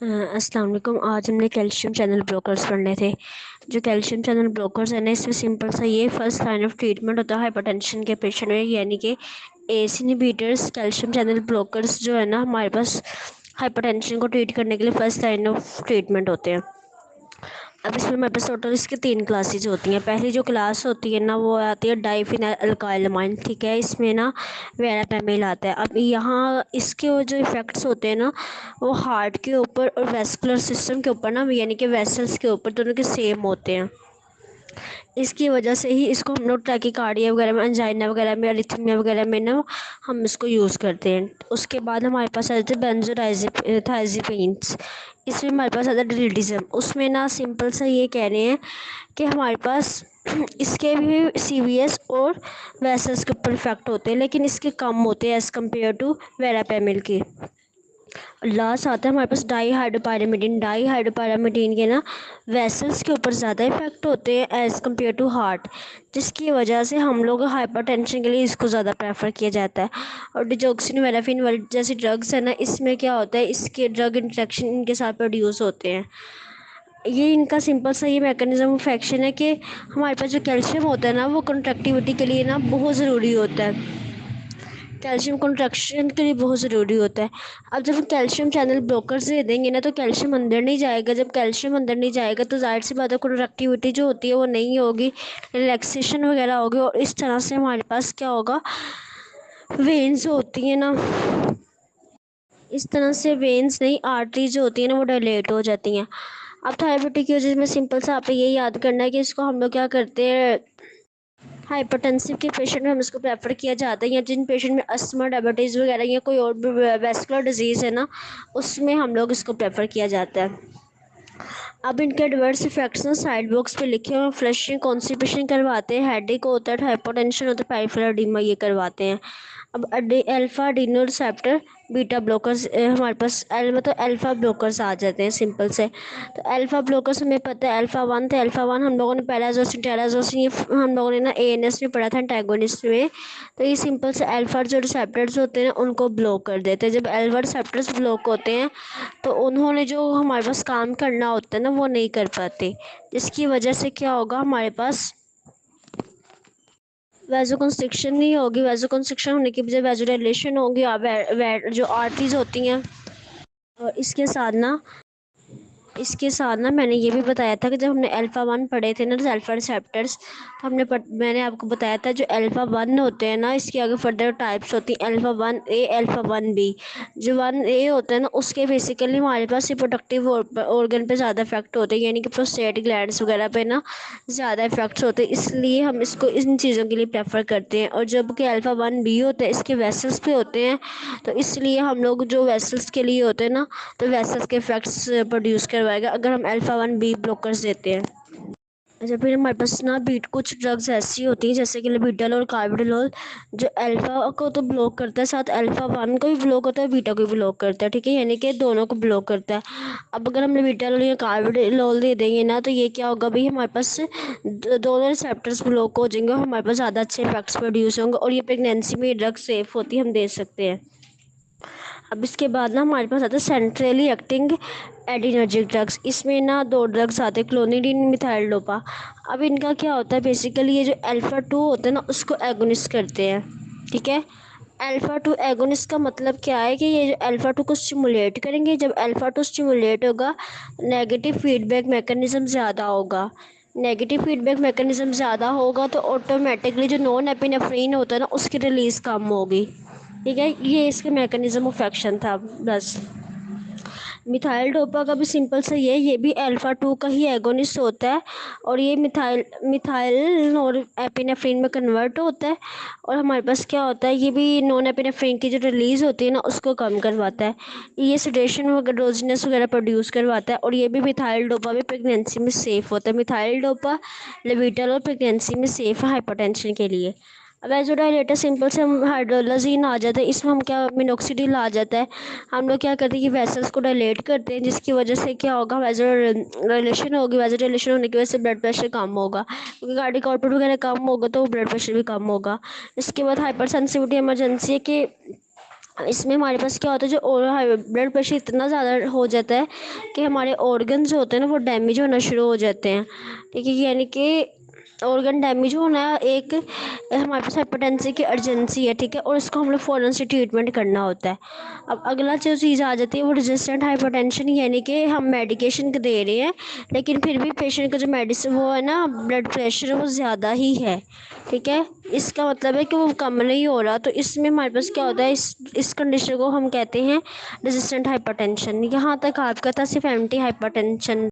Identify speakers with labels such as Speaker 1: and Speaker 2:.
Speaker 1: अस्सलाम वालेकुम। आज हमने कैल्शियम चैनल ब्लॉकर्स पढ़ने थे। जो कैल्शियम चैनल ब्लॉकर्स है ना, इसमें सिंपल सा ये फर्स्ट लाइन ऑफ ट्रीटमेंट होता है हाइपरटेंशन के पेशेंट में, यानी कि S inhibitors calcium channel blockers जो है ना हमारे पास हाइपरटेंशन को ट्रीट करने के लिए फर्स्ट लाइन ऑफ ट्रीटमेंट होते हैं। अब इसमें हमारे पास टोटल इसके 3 क्लासेज होती हैं। पहली जो क्लास होती है ना वो आती है डाइफिनाइल अल्काइलमाइन, ठीक है। इसमें ना वेरापेमिल आता है। अब यहाँ इसके जो इफ़ेक्ट्स होते हैं ना वो हार्ट के ऊपर और वेस्कुलर सिस्टम के ऊपर ना, यानी कि वेसल्स के ऊपर दोनों के सेम होते हैं। इसकी वजह से ही इसको हम लोग टैकीकार्डिया वगैरह में, अंजाइना वगैरह में, अरिथमिया वगैरह में ना हम इसको यूज़ करते हैं। उसके बाद हमारे पास आ जाते हैं बेंजोडाइज़ेपिन्स। इसमें हमारे पास आता है ड्रिलिटिज़म। उसमें ना सिंपल सा ये कह रहे हैं कि हमारे पास इसके भी सीवीएस और वेसल्स के ऊपर इफेक्ट होते हैं, लेकिन इसके कम होते हैं एज़ कम्पेयर टू वेरापेमिल के। लास्ट आता है हमारे पास डाई हाइड्रोपायरामिडीन के ना वेसल्स के ऊपर ज़्यादा इफेक्ट होते हैं एज़ कम्पेयर टू हार्ट, जिसकी वजह से हम लोग हाइपरटेंशन के लिए इसको ज़्यादा प्रेफर किया जाता है। और डिजोक्सिन वेराफिन वाली जैसी ड्रग्स है ना, इसमें क्या होता है, इसके ड्रग इंट्रैक्शन इनके साथ प्रोड्यूस होते हैं। ये इनका सिंपल सा ये मैकेनिज्म ऑफ एक्शन है कि हमारे पास जो कैल्शियम होता है ना वो कंट्रैक्टिविटी के लिए ना बहुत ज़रूरी होता है। कैल्शियम कंट्रैक्शन के लिए बहुत ज़रूरी होता है। अब जब हम कैल्शियम चैनल ब्लॉकर्स दे देंगे ना तो कैल्शियम अंदर नहीं जाएगा। जब कैल्शियम अंदर नहीं जाएगा तो ज़ाहिर सी बात है कंट्रैक्टिविटी जो होती है वो नहीं होगी, रिलैक्सेशन वगैरह होगी, और इस तरह से हमारे पास क्या होगा, वेन्स होती हैं ना, इस तरह से वेन्स नहीं आर्टरीज जो होती हैं ना वो डायलेट हो जाती हैं। अब थायराइड की वजह से सिंपल सा आप ये याद करना है कि इसको हम लोग क्या करते हैं, हाइपरटेंसिव के पेशेंट में हम इसको प्रेफर किया जाता है, या जिन पेशेंट में अस्थमा, डायबिटीज़ वगैरह या कोई और भी वेस्कुलर डिजीज़ है ना उसमें हम लोग इसको प्रेफर किया जाता है। अब इनके एडवर्स इफेक्ट्स ना साइड बॉक्स पे लिखे हुए हैं। फ्लशिंग, कॉन्स्टिपेशन करवाते हैं, हेडेक होता है, हाइपोटेंशन होता है, पेरिफेरल एडिमा ये करवाते हैं। अब alpha adrenal receptor beta blockers हमारे पास मतलब अल्फा ब्लॉकर्स आ जाते हैं सिंपल से। तो अल्फा ब्लॉकर्स हमें पता है अल्फा वन थे। अल्फा वन हम लोगों ने पैराजोसिन टेराजोसिन ये हम लोगों ने ना एएनएस में पढ़ा था एंटागोनिस्ट में। तो ये सिंपल से अल्फा जो रिसेप्टर्स होते हैं उनको ब्लॉक कर देते हैं। जब अल्फा रिसेप्टर्स ब्लॉक होते हैं तो उन्होंने जो हमारे पास काम करना होता है ना वो नहीं कर पाते, जिसकी वजह से क्या होगा, हमारे पास वैसोकंस्ट्रिक्शन नहीं होगी। वैसोकंस्ट्रिक्शन होने की बजाय वैसोडाइलेशन होगी। जो आर्टरीज होती हैं, और इसके साथ ना मैंने ये भी बताया था कि जब हमने अल्फ़ा वन पढ़े थे ना अल्फ़ा रिसेप्टर्स, तो मैंने आपको बताया था जो अल्फ़ा वन होते हैं ना इसके आगे फर्दर टाइप्स होती हैं अल्फ़ा वन ए अल्फ़ा वन बी। जो वन ए होता है ना उसके बेसिकली हमारे पास रिप्रोडक्टिव ऑर्गन पे ज़्यादा इफेक्ट होते हैं, यानी कि प्रोस्टेट ग्लैंड्स वगैरह पे ना ज़्यादा इफेक्ट्स होते हैं, इसलिए हम इसको इन चीज़ों के लिए प्रेफर करते हैं। और जब कि अल्फ़ा वन बी होता है इसके वेसल्स पे होते हैं, तो इसलिए हम लोग जो वेसल्स के लिए होते हैं ना तो वेसल्स के इफेक्ट्स प्रोड्यूस करवाएगा अगर हम अल्फ़ा वन बी ब्लॉकर्स देते हैं। अच्छा, फिर हमारे पास ना बीट कुछ ड्रग्स ऐसी होती हैं जैसे कि लेबिटाल और कार्बिडोल, जो अल्फ़ा को तो ब्लॉक करता है, साथ अल्फ़ा वन को भी ब्लॉक करता है, बीटा को भी ब्लॉक करता है, ठीक है, यानी कि दोनों को ब्लॉक करता है। अब अगर हम लेबिटाल या कार्बिडोल दे देंगे ना तो ये क्या होगा भाई, हमारे पास दोनों रिसेप्टर्स ब्लॉक हो जाएंगे, हमारे पास ज़्यादा अच्छे इफेक्ट्स प्रोड्यूस होंगे, और ये प्रेगनेंसी में ड्रग सेफ होती है, हम दे सकते हैं। अब इसके बाद ना हमारे पास आता है सेंट्रली एक्टिंग एडिनर्जिक ड्रग्स। इसमें ना 2 ड्रग्स आते हैं, क्लोनिडीन, मिथाइलडोपा। अब इनका क्या होता है, बेसिकली ये जो अल्फ़ा टू होता है ना उसको एगोनिस्ट करते हैं, ठीक है। अल्फ़ा टू एगोनिस्ट का मतलब क्या है कि ये जो अल्फ़ा टू को स्टिमुलेट करेंगे, जब अल्फ़ा टू स्टिमुलेट होगा नेगेटिव फीडबैक मैकेनिज्म ज़्यादा होगा। नेगेटिव फीडबैक मैकेनिज्म ज़्यादा होगा तो ऑटोमेटिकली जो नॉन एपिनेफ्रिन होता है ना उसकी रिलीज़ कम होगी, ठीक है। ये इसके मैकेनिज्म ऑफ एक्शन था बस। मिथाइल डोपा का भी सिंपल सा ये भी अल्फा टू का ही एगोनिस्ट होता है, और ये मिथाइल मिथाइल और एपिनेफ्रिन में कन्वर्ट होता है, और हमारे पास क्या होता है, ये भी नॉन एपिनेफ्रिन की जो रिलीज़ होती है ना उसको कम करवाता है। ये सेडेशन वगैरह डोजिनेस वगैरह प्रोड्यूस करवाता है, और ये भी मिथाइल डोपा भी प्रेगनेंसी में सेफ़ होता है। मिथाइल डोपा लेविटल और प्रेगनेंसी में सेफ़ है हाइपरटेंशन के लिए। अब वैसोडाइलेटर सिंपल से हम हाइड्रोलाजीन आ जाता है, इसमें हम क्या मिनोक्सिडिल आ जाता है। हम लोग क्या करते हैं कि वेसल्स को डायलेट करते हैं, जिसकी वजह से क्या होगा, वैसोडाइलेशन होगी। वैसोडाइलेशन होने की वजह से ब्लड प्रेशर कम होगा, क्योंकि कार्डियक आउटपुट वगैरह कम होगा तो ब्लड प्रेशर भी कम होगा। इसके बाद हाइपर सेंसिटिविटी इमरजेंसी है कि इसमें हमारे पास क्या होता है, जो और ब्लड प्रेशर इतना ज़्यादा हो जाता है कि हमारे ऑर्गन्स होते हैं ना वो डैमेज होना शुरू हो जाते हैं। ठीक है, यानी कि ऑर्गन डैमेज होना एक हमारे पास हाइपरटेंसी की अर्जेंसी है। ठीक है, और इसको हम लोग फ़ौरन से ट्रीटमेंट करना होता है। अब अगला जो चीज़ आ जाती है वो रेजिस्टेंट हाइपरटेंशन, यानी कि हम मेडिकेशन दे रहे हैं लेकिन फिर भी पेशेंट का जो मेडिसिन वो है ना ब्लड प्रेशर वो ज़्यादा ही है। ठीक है, इसका मतलब है कि वो कम नहीं हो रहा। तो इसमें हमारे पास क्या होता है, इस कंडीशन को हम कहते हैं रेजिस्टेंट हाइपरटेंशन। यहाँ तक आपका था सिर्फ एंटी हाइपरटेंशन।